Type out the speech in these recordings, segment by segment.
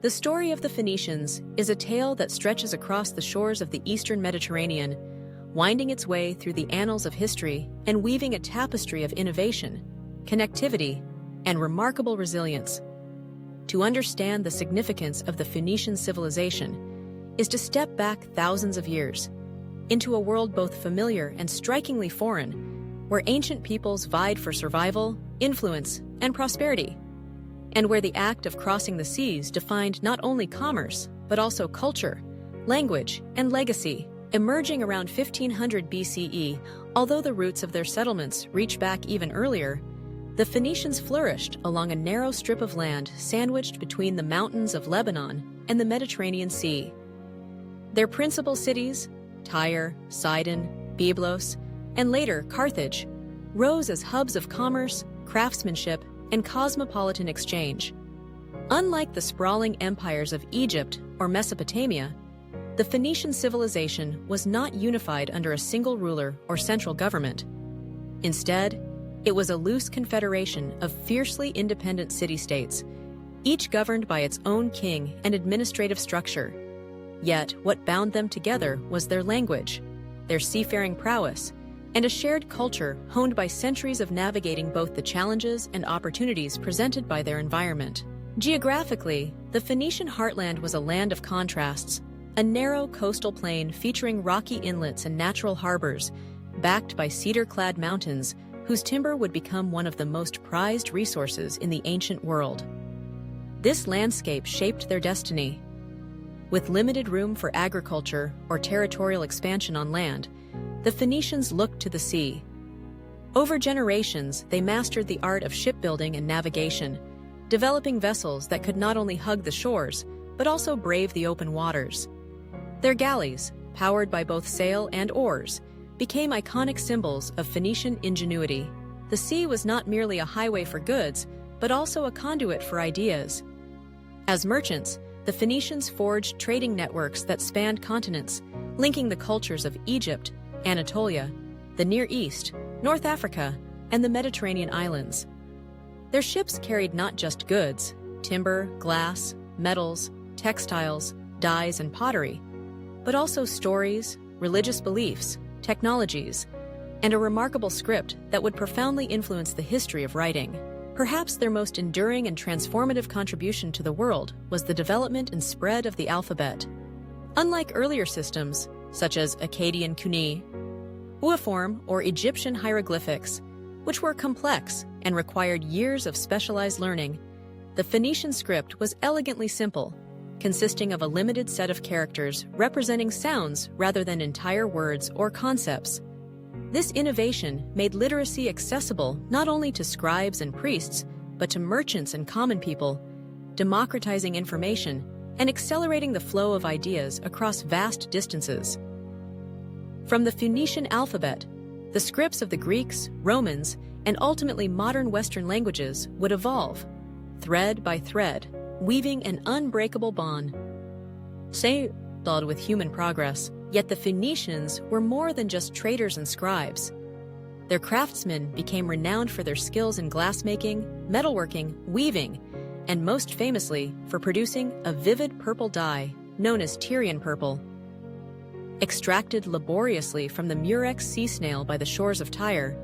The story of the Phoenicians is a tale that stretches across the shores of the eastern Mediterranean, winding its way through the annals of history and weaving a tapestry of innovation, connectivity, and remarkable resilience. To understand the significance of the Phoenician civilization is to step back thousands of years into a world both familiar and strikingly foreign, where ancient peoples vied for survival, influence, and prosperity, and where the act of crossing the seas defined not only commerce, but also culture, language, and legacy. Emerging around 1500 BCE, although the roots of their settlements reach back even earlier, the Phoenicians flourished along a narrow strip of land sandwiched between the mountains of Lebanon and the Mediterranean Sea. Their principal cities, Tyre, Sidon, Byblos, and later Carthage, rose as hubs of commerce, craftsmanship, and cosmopolitan exchange. Unlike the sprawling empires of Egypt or Mesopotamia, the Phoenician civilization was not unified under a single ruler or central government. Instead, it was a loose confederation of fiercely independent city-states, each governed by its own king and administrative structure. Yet, what bound them together was their language, their seafaring prowess, and a shared culture honed by centuries of navigating both the challenges and opportunities presented by their environment. Geographically, the Phoenician heartland was a land of contrasts, a narrow coastal plain featuring rocky inlets and natural harbors, backed by cedar-clad mountains whose timber would become one of the most prized resources in the ancient world. This landscape shaped their destiny. With limited room for agriculture or territorial expansion on land, the Phoenicians looked to the sea. Over generations, they mastered the art of shipbuilding and navigation, developing vessels that could not only hug the shores, but also brave the open waters. Their galleys, powered by both sail and oars, became iconic symbols of Phoenician ingenuity. The sea was not merely a highway for goods, but also a conduit for ideas. As merchants, the Phoenicians forged trading networks that spanned continents, linking the cultures of Egypt, Anatolia, the Near East, North Africa, and the Mediterranean islands. Their ships carried not just goods, timber, glass, metals, textiles, dyes, and pottery, but also stories, religious beliefs, technologies, and a remarkable script that would profoundly influence the history of writing. Perhaps their most enduring and transformative contribution to the world was the development and spread of the alphabet. Unlike earlier systems, such as Akkadian Cuneiform, Uiform, or Egyptian hieroglyphics, which were complex and required years of specialized learning, the Phoenician script was elegantly simple, consisting of a limited set of characters representing sounds rather than entire words or concepts. This innovation made literacy accessible not only to scribes and priests, but to merchants and common people, democratizing information and accelerating the flow of ideas across vast distances. From the Phoenician alphabet, the scripts of the Greeks, Romans, and ultimately modern Western languages would evolve, thread by thread, weaving an unbreakable bond with human progress. Yet the Phoenicians were more than just traders and scribes. Their craftsmen became renowned for their skills in glassmaking, metalworking, weaving, and most famously for producing a vivid purple dye known as Tyrian purple. Extracted laboriously from the murex sea snail by the shores of Tyre,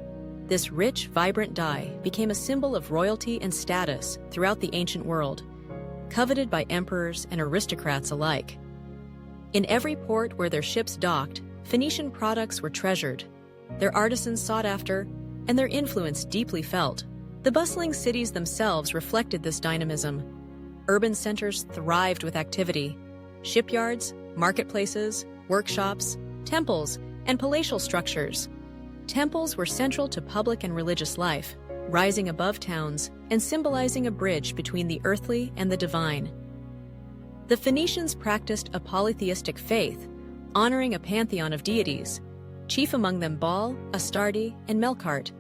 this rich, vibrant dye became a symbol of royalty and status throughout the ancient world, coveted by emperors and aristocrats alike. In every port where their ships docked, Phoenician products were treasured, their artisans sought after, and their influence deeply felt. The bustling cities themselves reflected this dynamism. Urban centers thrived with activity. Shipyards, marketplaces, workshops, temples, and palatial structures. Temples were central to public and religious life, rising above towns and symbolizing a bridge between the earthly and the divine. The Phoenicians practiced a polytheistic faith, honoring a pantheon of deities, chief among them Baal, Astarte, and Melkart,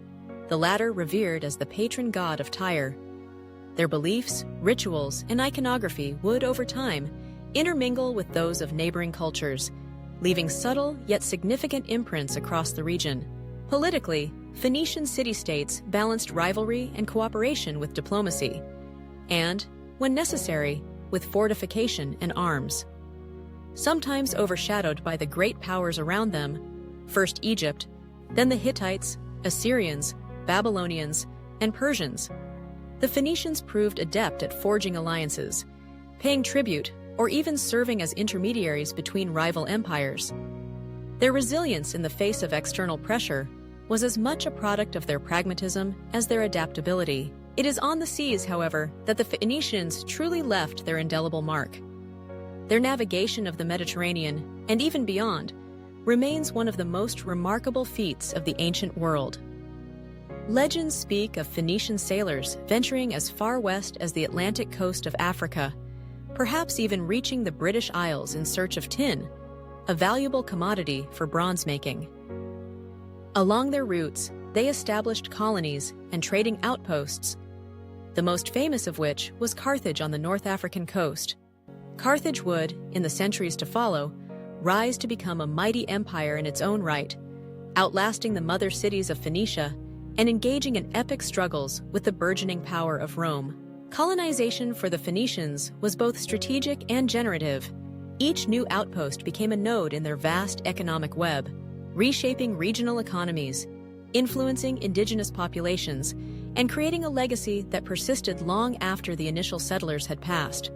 the latter revered as the patron god of Tyre. Their beliefs, rituals, and iconography would, over time, intermingle with those of neighboring cultures, leaving subtle yet significant imprints across the region. Politically, Phoenician city-states balanced rivalry and cooperation with diplomacy, and, when necessary, with fortification and arms. Sometimes overshadowed by the great powers around them, first Egypt, then the Hittites, Assyrians, Babylonians, and Persians, the Phoenicians proved adept at forging alliances, paying tribute, or even serving as intermediaries between rival empires. Their resilience in the face of external pressure was as much a product of their pragmatism as their adaptability. It is on the seas, however, that the Phoenicians truly left their indelible mark. Their navigation of the Mediterranean, and even beyond, remains one of the most remarkable feats of the ancient world. Legends speak of Phoenician sailors venturing as far west as the Atlantic coast of Africa, perhaps even reaching the British Isles in search of tin, a valuable commodity for bronze making. Along their routes, they established colonies and trading outposts, the most famous of which was Carthage on the North African coast. Carthage would, in the centuries to follow, rise to become a mighty empire in its own right, outlasting the mother cities of Phoenicia and engaging in epic struggles with the burgeoning power of Rome. Colonization for the Phoenicians was both strategic and generative. Each new outpost became a node in their vast economic web, reshaping regional economies, influencing indigenous populations, and creating a legacy that persisted long after the initial settlers had passed.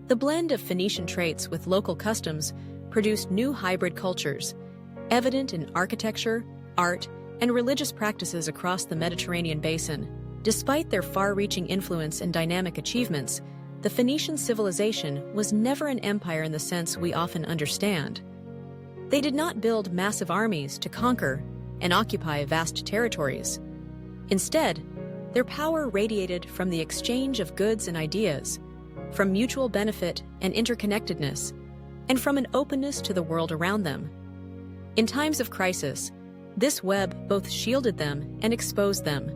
The blend of Phoenician traits with local customs produced new hybrid cultures, evident in architecture, art, and religious practices across the Mediterranean basin. Despite their far-reaching influence and dynamic achievements, the Phoenician civilization was never an empire in the sense we often understand. They did not build massive armies to conquer and occupy vast territories. Instead, their power radiated from the exchange of goods and ideas, from mutual benefit and interconnectedness, and from an openness to the world around them. In times of crisis, this web both shielded them and exposed them.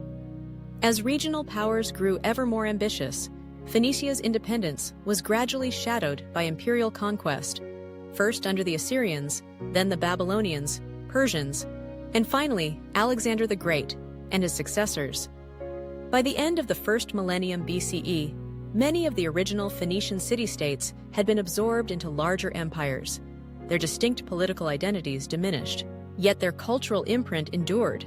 As regional powers grew ever more ambitious, Phoenicia's independence was gradually shadowed by imperial conquest, first under the Assyrians, then the Babylonians, Persians, and finally Alexander the Great and his successors. By the end of the first millennium BCE, many of the original Phoenician city-states had been absorbed into larger empires. Their distinct political identities diminished, yet their cultural imprint endured.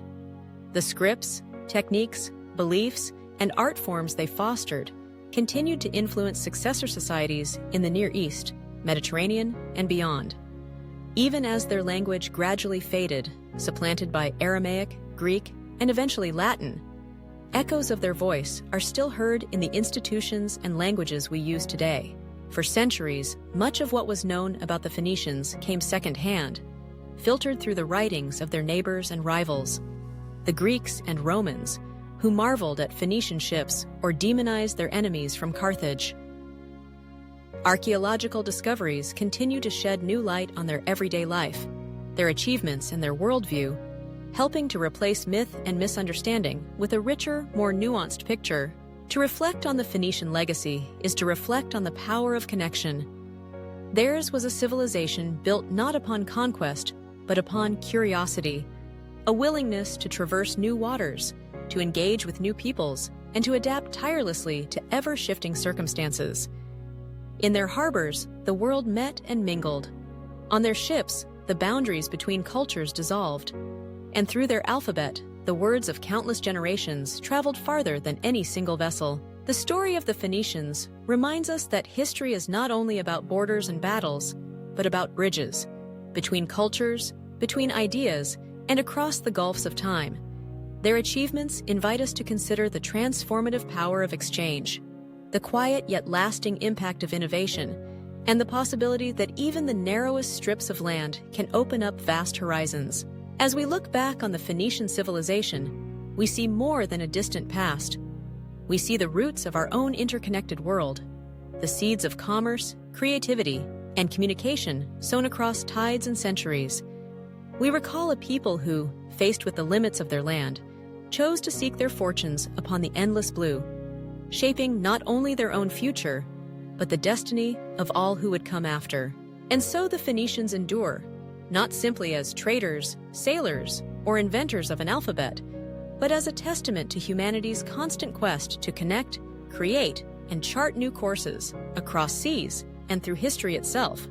The scripts, techniques, beliefs, and art forms they fostered continued to influence successor societies in the Near East, Mediterranean, and beyond. Even as their language gradually faded, supplanted by Aramaic, Greek, and eventually Latin, echoes of their voice are still heard in the institutions and languages we use today. For centuries, much of what was known about the Phoenicians came secondhand, filtered through the writings of their neighbors and rivals, the Greeks and Romans, who marveled at Phoenician ships or demonized their enemies from Carthage. Archaeological discoveries continue to shed new light on their everyday life, their achievements and their worldview, helping to replace myth and misunderstanding with a richer, more nuanced picture. To reflect on the Phoenician legacy is to reflect on the power of connection. Theirs was a civilization built not upon conquest, but upon curiosity, a willingness to traverse new waters, to engage with new peoples, and to adapt tirelessly to ever-shifting circumstances. In their harbors, the world met and mingled. On their ships, the boundaries between cultures dissolved. And through their alphabet, the words of countless generations traveled farther than any single vessel. The story of the Phoenicians reminds us that history is not only about borders and battles, but about bridges, between cultures, between ideas, and across the gulfs of time. Their achievements invite us to consider the transformative power of exchange, the quiet yet lasting impact of innovation, and the possibility that even the narrowest strips of land can open up vast horizons. As we look back on the Phoenician civilization, we see more than a distant past. We see the roots of our own interconnected world, the seeds of commerce, creativity, and communication sown across tides and centuries. We recall a people who, faced with the limits of their land, chose to seek their fortunes upon the endless blue, shaping not only their own future, but the destiny of all who would come after. And so the Phoenicians endure, not simply as traders, sailors, or inventors of an alphabet, but as a testament to humanity's constant quest to connect, create, and chart new courses across seas and through history itself.